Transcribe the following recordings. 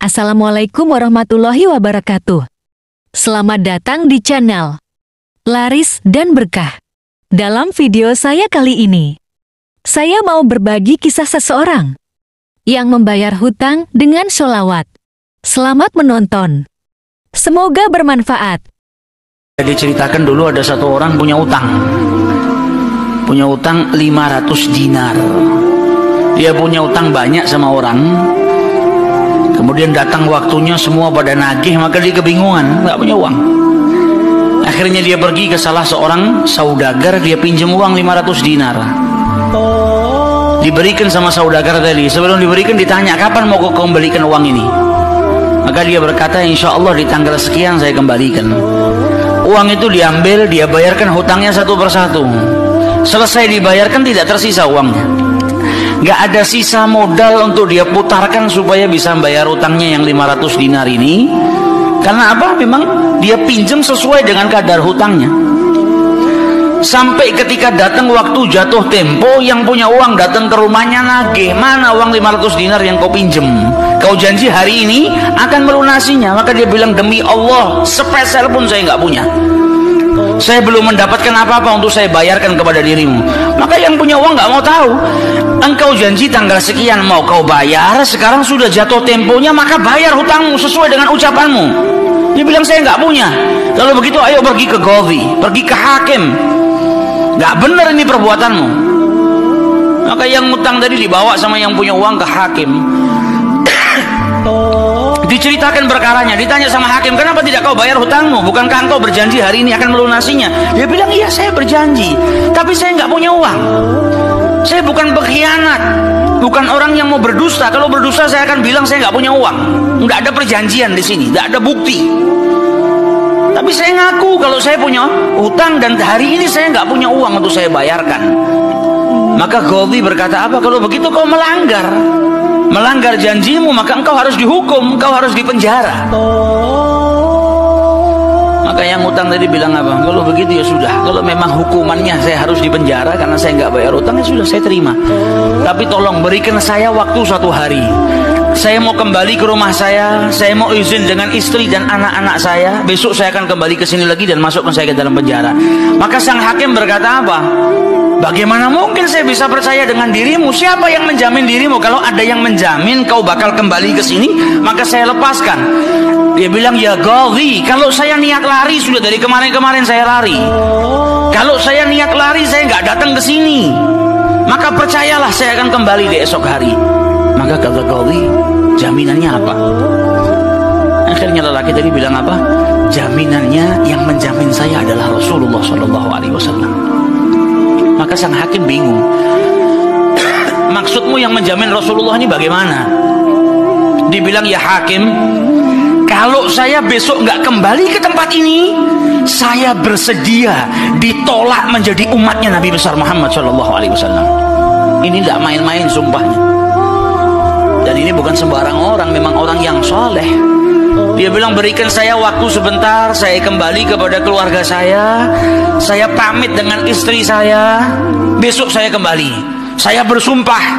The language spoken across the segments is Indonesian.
Assalamualaikum warahmatullahi wabarakatuh. Selamat datang di channel Laris dan Berkah. Dalam video saya kali ini, saya mau berbagi kisah seseorang yang membayar hutang dengan sholawat. Selamat menonton. Semoga bermanfaat. Diceritakan dulu ada satu orang punya utang 500 dinar. Dia punya utang banyak sama orang. Kemudian datang waktunya semua pada nagih, maka dia kebingungan, nggak punya uang. Akhirnya dia pergi ke salah seorang saudagar, dia pinjam uang 500 dinar. Diberikan sama saudagar tadi. Sebelum diberikan ditanya, kapan mau kau kembalikan uang ini? Maka dia berkata, insya Allah di tanggal sekian saya kembalikan. Uang itu diambil, dia bayarkan hutangnya satu persatu. Selesai dibayarkan tidak tersisa uangnya. Nggak ada sisa modal untuk dia putarkan supaya bisa bayar utangnya yang 500 dinar ini. Karena apa? Memang dia pinjam sesuai dengan kadar hutangnya. Sampai ketika datang waktu jatuh tempo, yang punya uang datang ke rumahnya nagih, mana uang 500 dinar yang kau pinjam? Kau janji hari ini akan melunasinya. Maka dia bilang, demi Allah, sepeser pun saya nggak punya. Saya belum mendapatkan apa-apa untuk saya bayarkan kepada dirimu. Maka yang punya uang nggak mau tahu. Engkau janji tanggal sekian mau kau bayar, sekarang sudah jatuh temponya, maka bayar hutangmu sesuai dengan ucapanmu. Dia bilang, saya nggak punya. Kalau begitu ayo pergi ke Qadhi, pergi ke hakim. Nggak benar ini perbuatanmu. Maka yang utang tadi dibawa sama yang punya uang ke hakim. Diceritakan perkaranya, ditanya sama hakim, kenapa tidak kau bayar hutangmu? Bukankah engkau berjanji hari ini akan melunasinya? Dia bilang, iya saya berjanji, tapi saya nggak punya uang. Saya bukan pengkhianat, bukan orang yang mau berdusta. Kalau berdusta saya akan bilang saya nggak punya uang. Nggak ada perjanjian di sini, nggak ada bukti. Tapi saya ngaku kalau saya punya hutang dan hari ini saya nggak punya uang untuk saya bayarkan. Maka Qadhi berkata, apa kalau begitu kau melanggar janjimu, maka engkau harus dihukum, engkau harus dipenjara. Maka yang utang tadi bilang apa? Kalau begitu ya sudah, kalau memang hukumannya saya harus dipenjara karena saya nggak bayar utang, ya sudah saya terima. Tapi tolong berikan saya waktu 1 hari. Saya mau kembali ke rumah saya mau izin dengan istri dan anak-anak saya. Besok saya akan kembali ke sini lagi dan masukkan saya ke dalam penjara. Maka sang hakim berkata apa? Bagaimana mungkin saya bisa percaya dengan dirimu? Siapa yang menjamin dirimu? Kalau ada yang menjamin kau bakal kembali ke sini, maka saya lepaskan. Dia bilang, ya Qadhi, kalau saya niat lari sudah dari kemarin-kemarin saya lari. Kalau saya niat lari saya nggak datang ke sini. Maka percayalah saya akan kembali di esok hari. Maka kata Qadhi, jaminannya apa? Akhirnya lelaki tadi bilang apa? Jaminannya yang menjamin saya adalah Rasulullah SAW. Maka sang hakim bingung. Maksudmu yang menjamin Rasulullah ini bagaimana? Dibilang, ya hakim, kalau saya besok nggak kembali ke tempat ini, saya bersedia ditolak menjadi umatnya Nabi besar Muhammad SAW. Ini tidak main-main sumpahnya. Dan ini bukan sembarang orang, memang orang yang soleh. Dia bilang, berikan saya waktu sebentar, saya kembali kepada keluarga saya pamit dengan istri saya, besok saya kembali. Saya bersumpah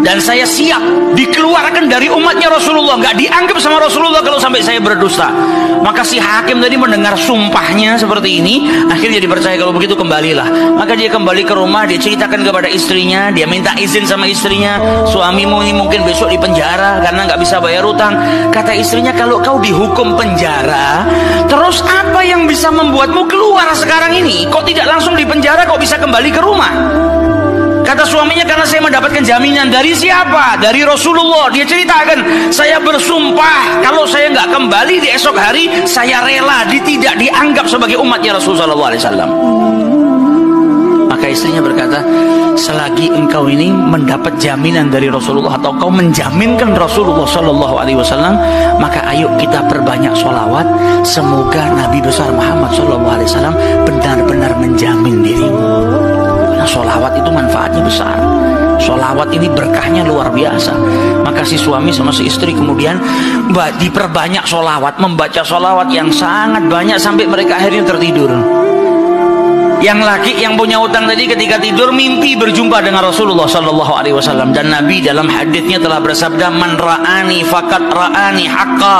dan saya siap dikeluarkan dari umatnya Rasulullah, nggak dianggap sama Rasulullah kalau sampai saya berdusta. Maka si hakim tadi mendengar sumpahnya seperti ini, akhirnya dipercaya, kalau begitu kembalilah. Maka dia kembali ke rumah, dia ceritakan kepada istrinya, dia minta izin sama istrinya, suamimu ini mungkin besok di penjara karena nggak bisa bayar utang. Kata istrinya, kalau kau dihukum penjara, terus apa yang bisa membuatmu keluar sekarang ini? Kok tidak langsung di penjara, kok bisa kembali ke rumah? Kata suaminya, karena saya mendapatkan jaminan. Dari siapa? Dari Rasulullah. Dia ceritakan, saya bersumpah kalau saya nggak kembali di esok hari, saya rela tidak dianggap sebagai umatnya Rasulullah SAW. Maka istrinya berkata, selagi engkau ini mendapat jaminan dari Rasulullah atau kau menjaminkan Rasulullah SAW, maka ayo kita perbanyak sholawat. Semoga Nabi besar Muhammad SAW benar-benar menjamin dirimu. Sholawat itu manfaatnya besar. Sholawat ini berkahnya luar biasa. Maka si suami sama si istri kemudian diperbanyak sholawat, membaca sholawat yang sangat banyak sampai mereka akhirnya tertidur. Yang laki yang punya utang tadi ketika tidur mimpi berjumpa dengan Rasulullah sallallahu alaihi wasallam, dan Nabi dalam hadisnya telah bersabda, "Man ra'ani faqad ra'ani haqqa."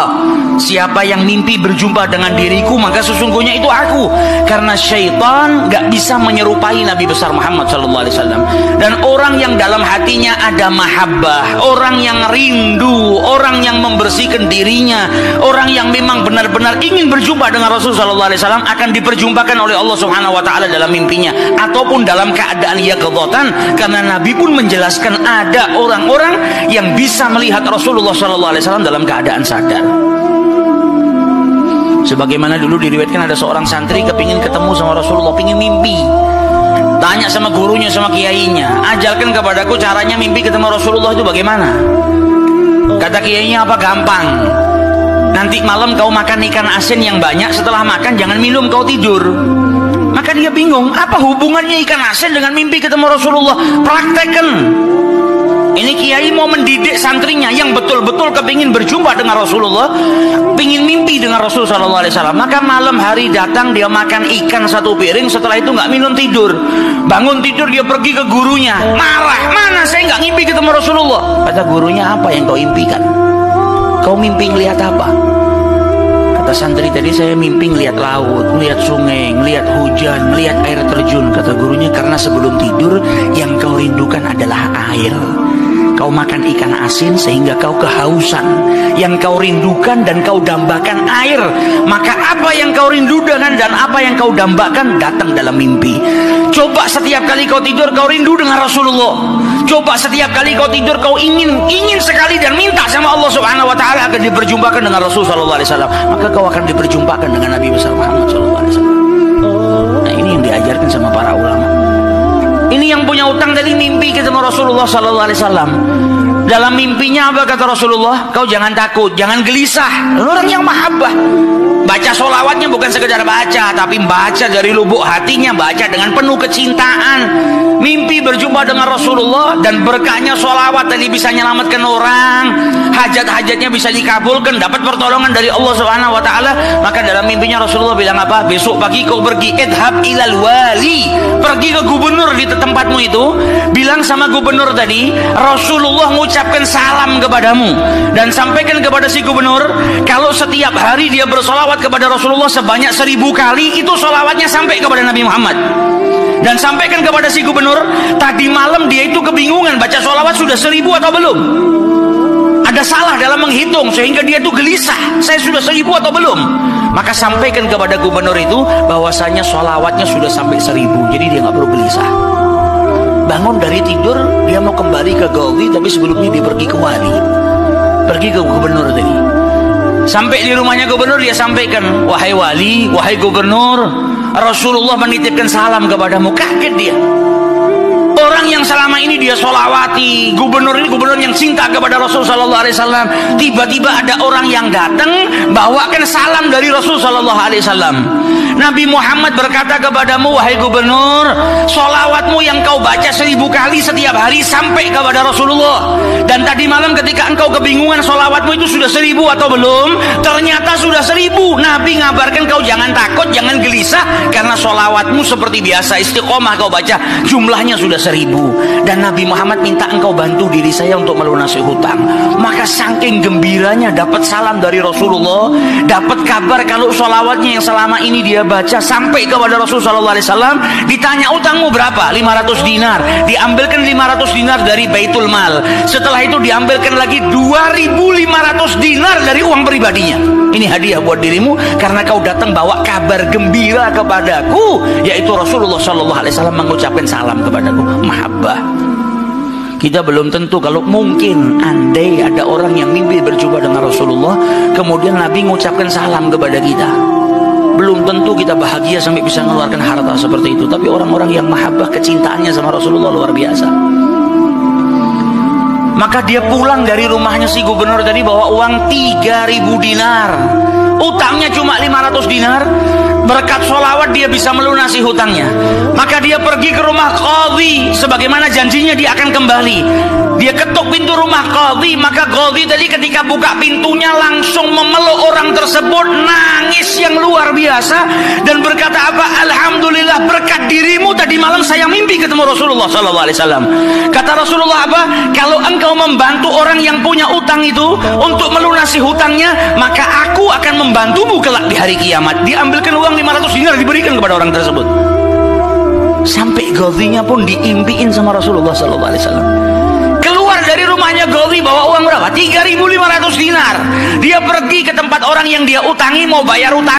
Siapa yang mimpi berjumpa dengan diriku, maka sesungguhnya itu aku. Karena syaitan gak bisa menyerupai Nabi besar Muhammad sallallahu alaihi wasallam. Dan orang yang dalam hatinya ada mahabbah, orang yang rindu, orang yang membersihkan dirinya, orang yang memang benar-benar ingin berjumpa dengan Rasul sallallahu alaihi wasallam akan diperjumpakan oleh Allah Subhanahu wa taala dalam mimpinya ataupun dalam keadaan yaqdzatan, karena Nabi pun menjelaskan ada orang-orang yang bisa melihat Rasulullah sallallahu alaihi wasallam dalam keadaan sadar. Sebagaimana dulu diriwayatkan ada seorang santri kepingin ketemu sama Rasulullah, pingin mimpi. Tanya sama gurunya, sama kiainya, "Ajarkan kepadaku caranya mimpi ketemu Rasulullah itu bagaimana?" Kata kiainya, "Apa gampang. Nanti malam kau makan ikan asin yang banyak, setelah makan jangan minum, kau tidur." Maka dia bingung, apa hubungannya ikan asin dengan mimpi ketemu Rasulullah? Praktekkan. Ini kiai mau mendidik santrinya yang betul-betul kepingin berjumpa dengan Rasulullah, pingin mimpi dengan Rasul sallallahu alaihi wasallam. Maka malam hari datang dia makan ikan satu piring, setelah itu nggak minum, tidur. Bangun tidur dia pergi ke gurunya, marah, "Mana saya nggak ngimpi ketemu Rasulullah?" Kata gurunya, "Apa yang kau impikan? Kau mimpi ngelihat apa?" Kata santri tadi, "Saya mimpi ngelihat laut, ngelihat sungai, ngelihat hujan, ngelihat air terjun." Kata gurunya, "Karena sebelum tidur yang kau rindukan adalah air. Kau makan ikan asin sehingga kau kehausan. Yang kau rindukan dan kau dambakan air. Maka apa yang kau rindukan dan apa yang kau dambakan datang dalam mimpi. Coba setiap kali kau tidur kau rindu dengan Rasulullah. Coba setiap kali kau tidur kau ingin sekali dan minta sama Allah Subhanahu wa taala akan diperjumpakan dengan Rasul sallallahu alaihi wasallam. Maka kau akan diperjumpakan dengan Nabi besar Muhammad sallallahu alaihi wasallam." Nah, ini yang diajarkan sama para ulama. Ini yang punya utang dari mimpi ketemu Rasulullah sallallahu alaihi wasallam. Dalam mimpinya apa kata Rasulullah? "Kau jangan takut, jangan gelisah." Orang yang mahabbah. Baca sholawatnya bukan sekedar baca, tapi baca dari lubuk hatinya, baca dengan penuh kecintaan. Mimpi berjumpa dengan Rasulullah dan berkahnya sholawat tadi bisa menyelamatkan orang, hajat-hajatnya bisa dikabulkan, dapat pertolongan dari Allah Subhanahu wa taala. Maka dalam mimpinya Rasulullah bilang apa? "Besok pagi kau pergi, idhab ilal wali." Pergi ke gubernur di tempatmu itu, bilang sama gubernur tadi, Rasulullah mengucapkan salam kepadamu, dan sampaikan kepada si gubernur kalau setiap hari dia bersolawat kepada Rasulullah sebanyak 1000 kali, itu solawatnya sampai kepada Nabi Muhammad. Dan sampaikan kepada si gubernur, tadi malam dia itu kebingungan baca solawat sudah 1000 atau belum. Ada salah dalam menghitung sehingga dia itu gelisah, saya sudah 1000 atau belum. Maka sampaikan kepada gubernur itu bahwasanya solawatnya sudah sampai 1000, jadi dia nggak perlu gelisah. Bangun dari tidur dia mau kembali ke Gaudi, tapi sebelumnya dia pergi ke wali, pergi ke gubernur tadi. Sampai di rumahnya gubernur dia sampaikan, "Wahai wali, wahai gubernur, Rasulullah menitipkan salam kepadamu." Kaget dia. Orang yang selama ini dia solawati, gubernur ini gubernur yang cinta kepada Rasul sallallahu alaihi wasallam, tiba-tiba ada orang yang datang bawakan salam dari Rasul sallallahu alaihi wasallam. Nabi Muhammad berkata kepadamu, "Wahai gubernur, solawatmu yang kau baca 1000 kali setiap hari sampai kepada Rasulullah. Dan tadi malam ketika engkau kebingungan solawatmu itu sudah 1000 atau belum, ternyata sudah 1000. Nabi ngabarkan kau jangan takut, jangan gelisah, karena solawatmu seperti biasa, istiqomah kau baca, jumlahnya sudah 1000. Dan Nabi Muhammad minta engkau bantu diri saya untuk melunasi hutang." Maka saking gembiranya dapat salam dari Rasulullah, dapat kabar kalau solawatnya yang selama ini dia baca sampai kepada Rasul sallallahu alaihi wasallam. Ditanya, "Utangmu berapa?" 500 dinar. Diambilkan 500 dinar dari Baitul Mal. Setelah itu diambilkan lagi 2500 dinar dari uang pribadinya. "Ini hadiah buat dirimu karena kau datang bawa kabar gembira kepadaku, yaitu Rasulullah sallallahu alaihi wasallam mengucapkan salam kepadaku." Mahabbah. Kita belum tentu, kalau mungkin andai ada orang yang mimpi berjumpa dengan Rasulullah kemudian Nabi mengucapkan salam kepada kita, belum tentu kita bahagia sampai bisa mengeluarkan harta seperti itu. Tapi orang-orang yang mahabbah kecintaannya sama Rasulullah luar biasa. Maka dia pulang dari rumahnya si gubernur tadi bawa uang 3.000 dinar. Utangnya cuma 500 dinar. Berkat sholawat dia bisa melunasi hutangnya. Maka dia pergi ke rumah qadhi, sebagaimana janjinya dia akan kembali. Dia ketuk pintu rumah qadhi. Maka qadhi tadi ketika buka pintunya langsung memeluk orang tersebut, nangis yang luar biasa dan berkata apa? Alhamdulillah, berkat dirimu tadi malam saya mimpi ketemu Rasulullah SAW. Kata Rasulullah apa? Kalau engkau membantu orang yang punya utang itu untuk melunasi hutangnya, maka aku akan membantumu kelak di hari kiamat. Diambilkan uang 500 dinar diberikan kepada orang tersebut. Sampai Ghazinya pun diimpiin sama Rasulullah SAW. Keluar dari rumahnya Ghazi bawa uang berapa? 3.500 dinar. Dia pergi ke tempat orang yang dia utangi mau bayar utang.